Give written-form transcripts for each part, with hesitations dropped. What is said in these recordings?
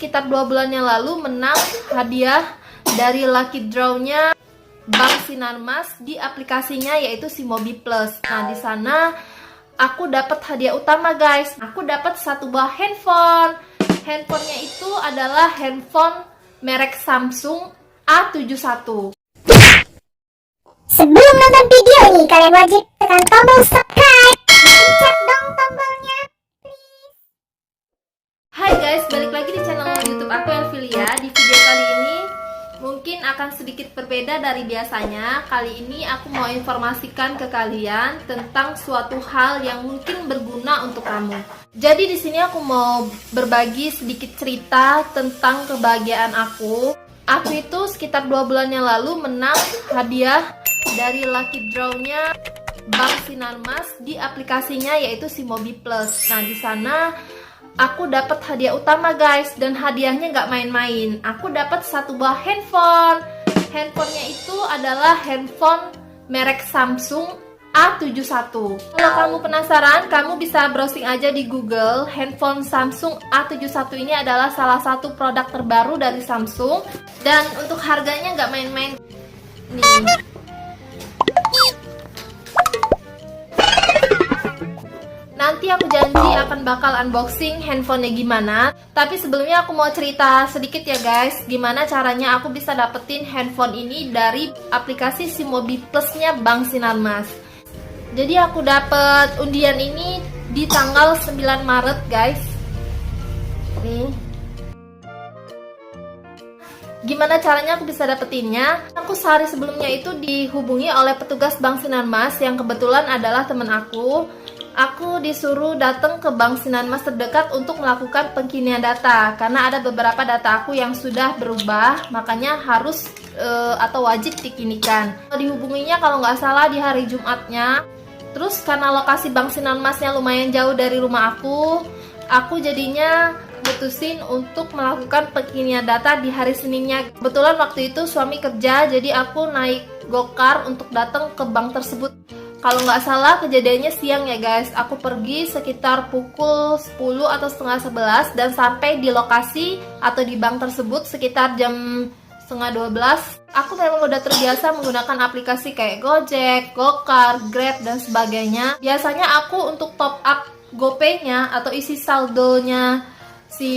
sekitar 2 bulan yang lalu menang hadiah dari lucky draw-nya Bank Sinarmas di aplikasinya yaitu Simobi Plus. Nah, di sana aku dapat hadiah utama, guys. Aku dapat satu buah handphone. Handphonenya itu adalah handphone merek Samsung A71. Sebelum nonton video ini, kalian wajib tekan tombol subscribe. Pencet dong tombolnya, please. Hai guys, balik lagi di channel YouTube aku Elvilia. Di video kali ini mungkin akan sedikit berbeda dari biasanya. Kali ini aku mau informasikan ke kalian tentang suatu hal yang mungkin berguna untuk kamu. Jadi di sini aku mau berbagi sedikit cerita tentang kebahagiaan aku. Aku itu sekitar 2 bulan yang lalu menang hadiah dari lucky draw-nya Bank Sinarmas di aplikasinya yaitu Simobi Plus. Nah, di sana aku dapat hadiah utama, guys, dan hadiahnya nggak main-main. Aku dapat satu buah handphone. Handphonenya itu adalah handphone merek Samsung A71. Kalau kamu penasaran, kamu bisa browsing aja di Google. Handphone Samsung A71 ini adalah salah satu produk terbaru dari Samsung, dan untuk harganya nggak main-main. Nih. Nanti aku janji akan bakal unboxing handphonenya gimana. Tapi sebelumnya aku mau cerita sedikit ya guys, gimana caranya aku bisa dapetin handphone ini dari aplikasi Simobi Plusnya Bank Sinarmas. Jadi aku dapet undian ini di tanggal 9 Maret guys. Nih. Gimana caranya aku bisa dapetinnya? Aku sehari sebelumnya itu dihubungi oleh petugas Bank Sinarmas yang kebetulan adalah temen aku. Aku disuruh datang ke Bank Sinarmas terdekat untuk melakukan pengkinian data karena ada beberapa data aku yang sudah berubah, makanya harus atau wajib dikinikan. Dihubunginya kalau nggak salah di hari Jumatnya. Terus karena lokasi Bank Sinarmasnya lumayan jauh dari rumah aku jadinya mutusin untuk melakukan pengkinian data di hari Seninnya. Kebetulan waktu itu suami kerja, jadi aku naik gokar untuk datang ke bank tersebut. Kalau nggak salah kejadiannya siang ya guys. Aku pergi sekitar pukul 10 atau setengah 11 dan sampai di lokasi atau di bank tersebut sekitar jam setengah 12. Aku memang udah terbiasa menggunakan aplikasi kayak Gojek, Gokar, Grab dan sebagainya. Biasanya aku untuk top up GoPay-nya atau isi saldonya si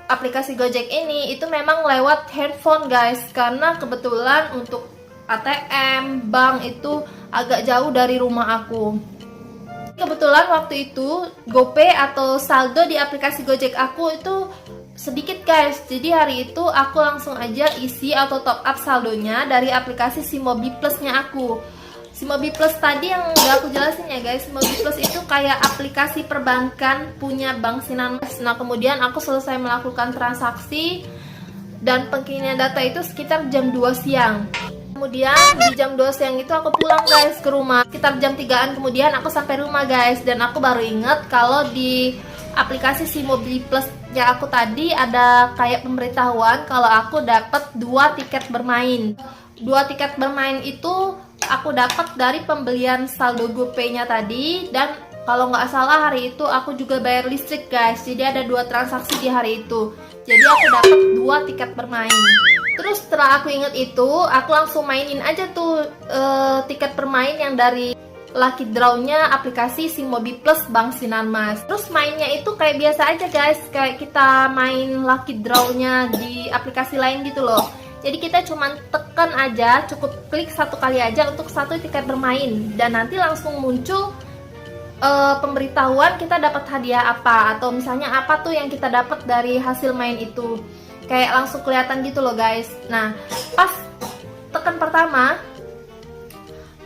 aplikasi Gojek ini itu memang lewat handphone guys, karena kebetulan untuk ATM, bank itu agak jauh dari rumah aku. Kebetulan waktu itu GoPay atau saldo di aplikasi Gojek aku itu sedikit guys. Jadi hari itu aku langsung aja isi atau top up saldonya dari aplikasi Simobi Plusnya aku. Simobi Plus tadi yang udah aku jelasin ya guys. Simobi Plus itu kayak aplikasi perbankan punya Bank Sinarmas. Nah, kemudian aku selesai melakukan transaksi dan pengkinian data itu sekitar jam 2 siang. Kemudian di jam 2 siang itu aku pulang guys ke rumah. Sekitar jam 3-an kemudian aku sampai rumah guys. Dan aku baru inget kalau di aplikasi Simobi Plusnya aku tadi ada kayak pemberitahuan kalau aku dapat 2 tiket bermain. 2 tiket bermain itu aku dapat dari pembelian saldo GoPay-nya tadi. Dan kalau nggak salah hari itu aku juga bayar listrik guys. Jadi ada 2 transaksi di hari itu. Jadi aku dapat 2 tiket bermain. Terus setelah aku inget itu, aku langsung mainin aja tuh tiket bermain yang dari lucky draw-nya aplikasi Simobi Plus Bank Sinarmas. Terus mainnya itu kayak biasa aja guys, kayak kita main lucky draw-nya di aplikasi lain gitu loh. Jadi kita cuman tekan aja, cukup klik 1 kali aja untuk 1 tiket bermain. Dan nanti langsung muncul pemberitahuan kita dapat hadiah apa, atau misalnya apa tuh yang kita dapat dari hasil main itu. Kayak langsung kelihatan gitu loh guys. Nah, pas tekan pertama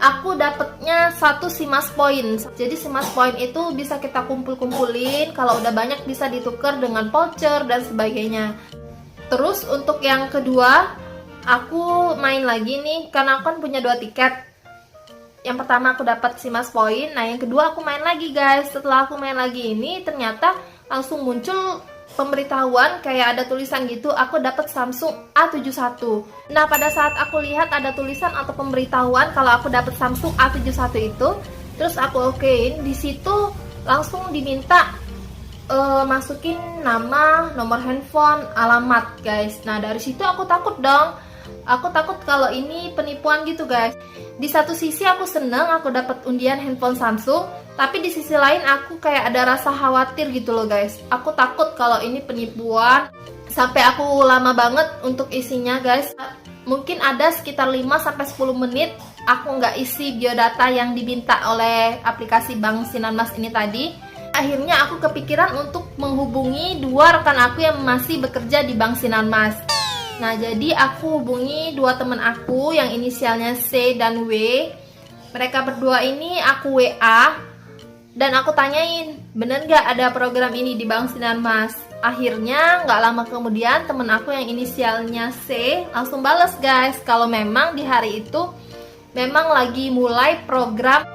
aku dapetnya 1 Simas Point. Jadi Simas Point itu bisa kita kumpul-kumpulin. Kalau udah banyak bisa ditukar dengan voucher dan sebagainya. Terus untuk yang kedua aku main lagi nih, karena aku kan punya 2 tiket. Yang pertama aku dapat Simas Point. Nah, yang kedua aku main lagi guys. Setelah aku main lagi ini ternyata langsung muncul pemberitahuan kayak ada tulisan gitu, aku dapat Samsung A71. Nah, pada saat aku lihat ada tulisan atau pemberitahuan kalau aku dapat Samsung A71 itu, terus aku okein, di situ langsung diminta masukin nama, nomor handphone, alamat guys. Nah dari situ aku takut dong. Aku takut kalau ini penipuan gitu guys. Di satu sisi aku seneng aku dapat undian handphone Samsung, tapi di sisi lain aku kayak ada rasa khawatir gitu loh guys. Aku takut kalau ini penipuan. Sampai aku lama banget untuk isinya guys. Mungkin ada sekitar 5-10 menit aku nggak isi biodata yang diminta oleh aplikasi Bank Sinarmas ini tadi. Akhirnya aku kepikiran untuk menghubungi dua rekan aku yang masih bekerja di Bank Sinarmas. Nah jadi aku hubungi dua teman aku yang inisialnya C dan W. Mereka berdua ini aku WA dan aku tanyain, bener nggak ada program ini di Bank Sinarmas? Akhirnya nggak lama kemudian temen aku yang inisialnya C langsung bales guys, kalau memang di hari itu memang lagi mulai program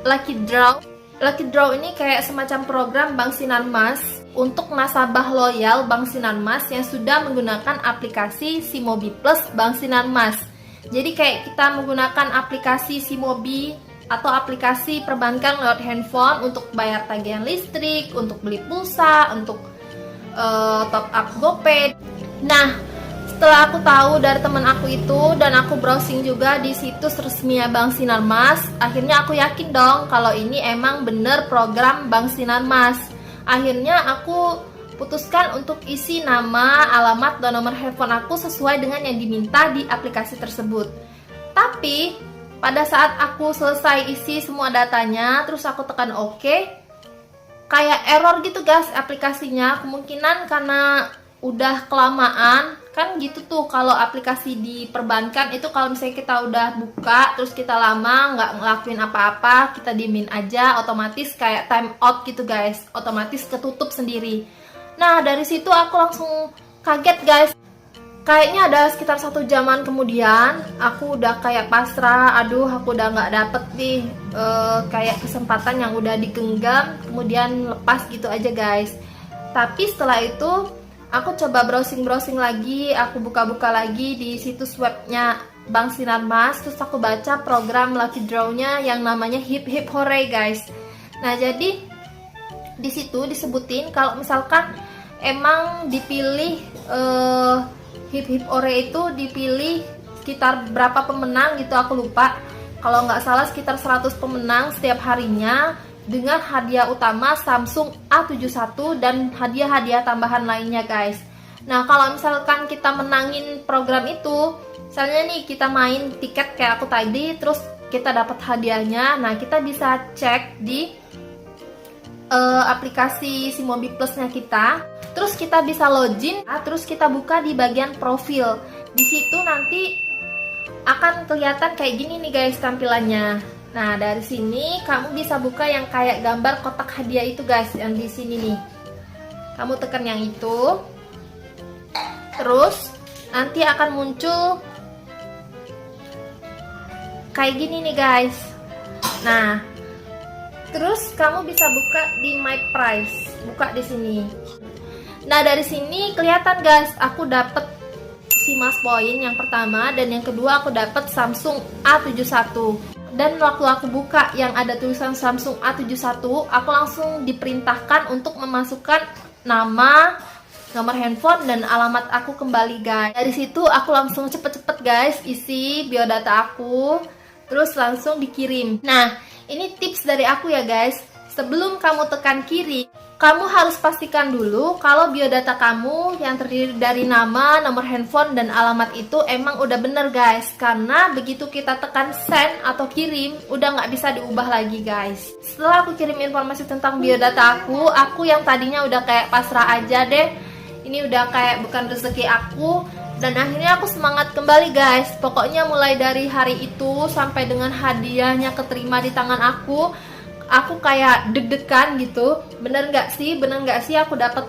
Lucky Draw. Lucky Draw ini kayak semacam program Bank Sinarmas untuk nasabah loyal Bank Sinarmas yang sudah menggunakan aplikasi Simobi Plus Bank Sinarmas. Jadi kayak kita menggunakan aplikasi Simobi atau aplikasi perbankan lewat handphone untuk bayar tagihan listrik, untuk beli pulsa, untuk top up GoPay. Nah, setelah aku tahu dari teman aku itu dan aku browsing juga di situs resmi Bank Sinarmas, akhirnya aku yakin dong kalau ini emang bener program Bank Sinarmas. Akhirnya aku putuskan untuk isi nama, alamat, dan nomor handphone aku sesuai dengan yang diminta di aplikasi tersebut. Tapi pada saat aku selesai isi semua datanya, terus aku tekan OK, kayak error gitu guys aplikasinya. Kemungkinan karena udah kelamaan, kan gitu tuh kalau aplikasi di perbankan itu kalau misalnya kita udah buka terus kita lama nggak ngelakuin apa-apa, kita diemin aja, otomatis kayak time out gitu guys, otomatis ketutup sendiri. Nah dari situ aku langsung kaget guys. Kayaknya ada sekitar 1 jaman kemudian aku udah kayak pasrah, aduh aku udah nggak dapet nih kayak kesempatan yang udah digenggam kemudian lepas gitu aja guys. Tapi setelah itu aku coba browsing lagi, aku buka-buka lagi di situs webnya Bank Sinarmas, terus aku baca program Lucky Draw-nya yang namanya Hip Hip Hooray guys. Nah jadi di situ disebutin kalau misalkan emang dipilih Hip Hip Hooray itu dipilih sekitar berapa pemenang gitu aku lupa. Kalau nggak salah sekitar 100 pemenang setiap harinya dengan hadiah utama Samsung A71 dan hadiah-hadiah tambahan lainnya guys. Nah kalau misalkan kita menangin program itu, misalnya nih kita main tiket kayak aku tadi, terus kita dapat hadiahnya, nah kita bisa cek di aplikasi Simobi Plusnya kita, terus kita bisa login, terus kita buka di bagian profil. Di situ nanti akan kelihatan kayak gini nih guys tampilannya. Nah dari sini kamu bisa buka yang kayak gambar kotak hadiah itu guys, yang di sini nih. Kamu tekan yang itu, terus nanti akan muncul kayak gini nih guys. Nah terus kamu bisa buka di My Price, buka di sini. Nah dari sini kelihatan guys, aku dapet Simas Point yang pertama dan yang kedua aku dapet Samsung A71. Dan waktu aku buka yang ada tulisan Samsung A71, aku langsung diperintahkan untuk memasukkan nama, nomor handphone, dan alamat aku kembali guys. Dari situ aku langsung cepet-cepet guys isi biodata aku, terus langsung dikirim. Nah ini tips dari aku ya guys, sebelum kamu tekan kiri, kamu harus pastikan dulu kalau biodata kamu yang terdiri dari nama, nomor handphone, dan alamat itu emang udah bener guys. Karena begitu kita tekan send atau kirim, udah nggak bisa diubah lagi guys. Setelah aku kirim informasi tentang biodata aku yang tadinya udah kayak pasrah aja deh, ini udah kayak bukan rezeki aku. Dan akhirnya aku semangat kembali guys. Pokoknya mulai dari hari itu sampai dengan hadiahnya keterima di tangan aku kayak deg-degan gitu. Bener nggak sih aku dapat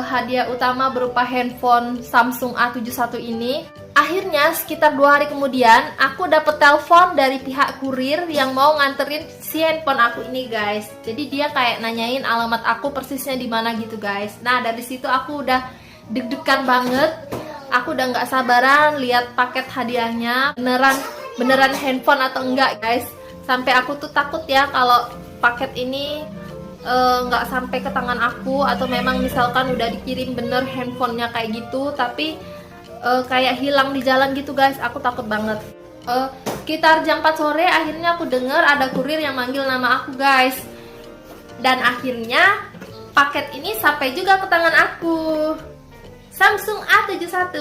hadiah utama berupa handphone Samsung A71 ini. Akhirnya sekitar 2 hari kemudian aku dapat telepon dari pihak kurir yang mau nganterin si handphone aku ini guys. Jadi dia kayak nanyain alamat aku persisnya di mana gitu guys. Nah dari situ aku udah deg-degan banget. Aku udah nggak sabaran lihat paket hadiahnya, beneran handphone atau enggak guys. Sampai aku tuh takut ya kalau paket ini nggak sampai ke tangan aku, atau memang misalkan udah dikirim bener handphonenya kayak gitu tapi kayak hilang di jalan gitu guys. Aku takut banget. Sekitar jam 4 sore akhirnya aku dengar ada kurir yang manggil nama aku guys, dan akhirnya paket ini sampai juga ke tangan aku, Samsung A71.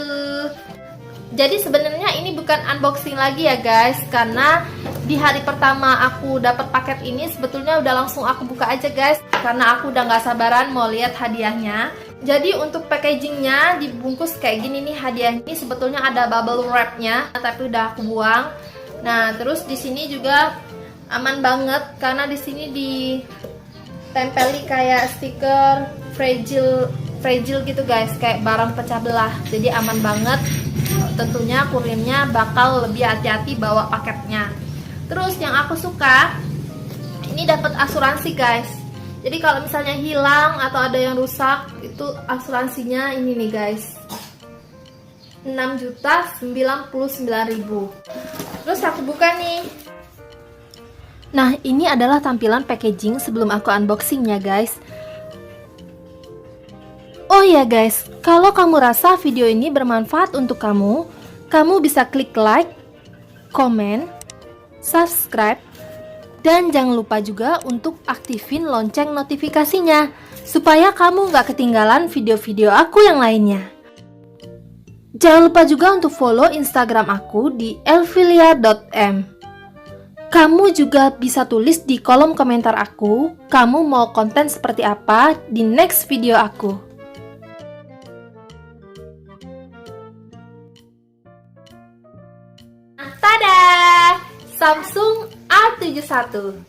Jadi sebenarnya ini bukan unboxing lagi ya guys, karena di hari pertama aku dapat paket ini sebetulnya udah langsung aku buka aja guys, karena aku udah nggak sabaran mau lihat hadiahnya. Jadi untuk packagingnya dibungkus kayak gini nih hadiah ini, sebetulnya ada bubble wrapnya tapi udah aku buang. Nah terus di sini juga aman banget karena di sini ditempeli kayak stiker fragile gitu guys, kayak barang pecah belah. Jadi aman banget. Tentunya kurirnya bakal lebih hati-hati bawa paketnya. Terus yang aku suka ini dapat asuransi guys. Jadi kalau misalnya hilang atau ada yang rusak, itu asuransinya ini nih guys, 6.099.000. Terus aku buka nih. Nah ini adalah tampilan packaging sebelum aku unboxingnya guys. Oh ya guys, kalau kamu rasa video ini bermanfaat untuk kamu bisa klik like, komen, subscribe, dan jangan lupa juga untuk aktifin lonceng notifikasinya supaya kamu nggak ketinggalan video-video aku yang lainnya. Jangan lupa juga untuk follow Instagram aku di elfilia.m. Kamu juga bisa tulis di kolom komentar aku, kamu mau konten seperti apa di next video aku. Tada! Samsung A71.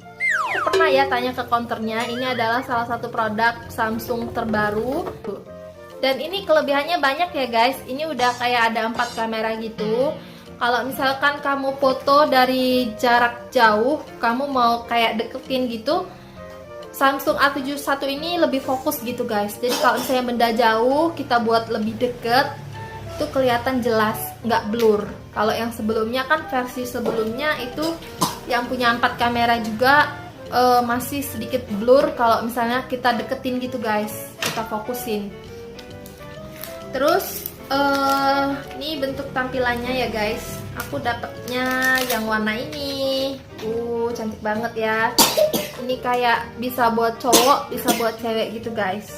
Aku pernah ya tanya ke counternya, ini adalah salah satu produk Samsung terbaru. Dan ini kelebihannya banyak ya guys. Ini udah kayak ada 4 kamera gitu. Kalau misalkan kamu foto dari jarak jauh, kamu mau kayak deketin gitu, Samsung A71 ini lebih fokus gitu guys. Jadi kalau misalnya benda jauh kita buat lebih deket, itu kelihatan jelas, nggak blur. Kalau yang sebelumnya kan, versi sebelumnya itu yang punya 4 kamera juga masih sedikit blur kalau misalnya kita deketin gitu guys, kita fokusin. Terus ini bentuk tampilannya ya guys. Aku dapetnya yang warna ini. Cantik banget ya. Ini kayak bisa buat cowok, bisa buat cewek gitu guys.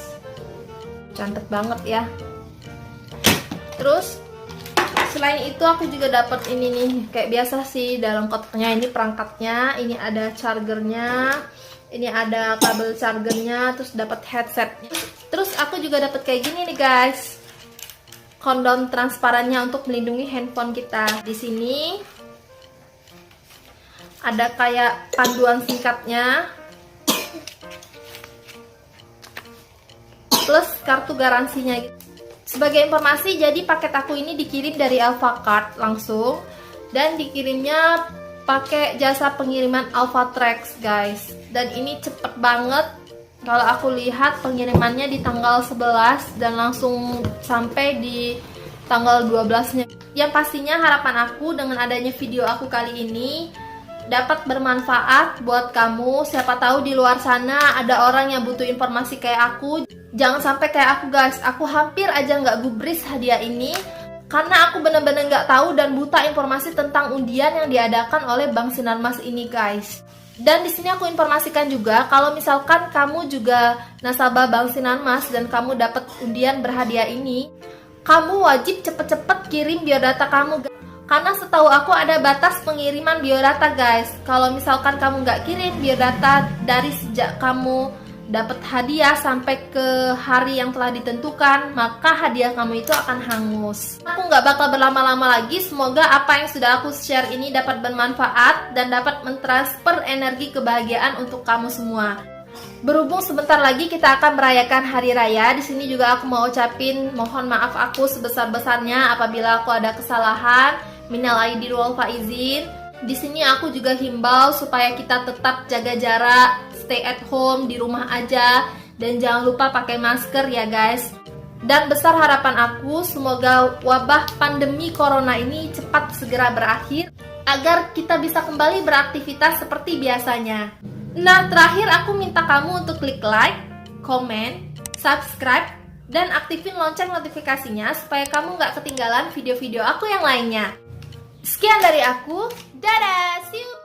Cantik banget ya. Terus selain itu aku juga dapat ini nih, kayak biasa sih dalam kotaknya ini perangkatnya, ini ada chargernya, ini ada kabel chargernya, terus dapat headsetnya. Terus aku juga dapat kayak gini nih guys, kondom transparannya untuk melindungi handphone kita. Di sini ada kayak panduan singkatnya, plus kartu garansinya. Sebagai informasi, jadi paket aku ini dikirim dari Alphacart langsung, dan dikirimnya pakai jasa pengiriman Alphatrax guys. Dan ini cepet banget. Kalau aku lihat pengirimannya di tanggal 11 dan langsung sampai di tanggal 12-nya. Yang pastinya harapan aku dengan adanya video aku kali ini dapat bermanfaat buat kamu. Siapa tahu di luar sana ada orang yang butuh informasi kayak aku. Jangan sampai kayak aku guys, aku hampir aja nggak gubris hadiah ini karena aku bener-bener nggak tahu dan buta informasi tentang undian yang diadakan oleh Bank Sinarmas ini guys. Dan di sini aku informasikan juga kalau misalkan kamu juga nasabah Bank Sinarmas dan kamu dapat undian berhadiah ini, kamu wajib cepet-cepet kirim biodata kamu guys. Karena setahu aku ada batas pengiriman biodata guys. Kalau misalkan kamu nggak kirim biodata dari sejak kamu dapat hadiah sampai ke hari yang telah ditentukan, maka hadiah kamu itu akan hangus. Aku nggak bakal berlama-lama lagi. Semoga apa yang sudah aku share ini dapat bermanfaat dan dapat mentransfer energi kebahagiaan untuk kamu semua. Berhubung sebentar lagi kita akan merayakan hari raya, di sini juga aku mau ucapin mohon maaf aku sebesar-besarnya apabila aku ada kesalahan. Minal aidin wal faizin. Di sini aku juga himbau supaya kita tetap jaga jarak, stay at home, di rumah aja, dan jangan lupa pakai masker ya guys. Dan besar harapan aku semoga wabah pandemi corona ini cepat segera berakhir agar kita bisa kembali beraktivitas seperti biasanya. Nah, terakhir aku minta kamu untuk klik like, komen, subscribe, dan aktifin lonceng notifikasinya supaya kamu nggak ketinggalan video-video aku yang lainnya. Sekian dari aku, dadah, see you!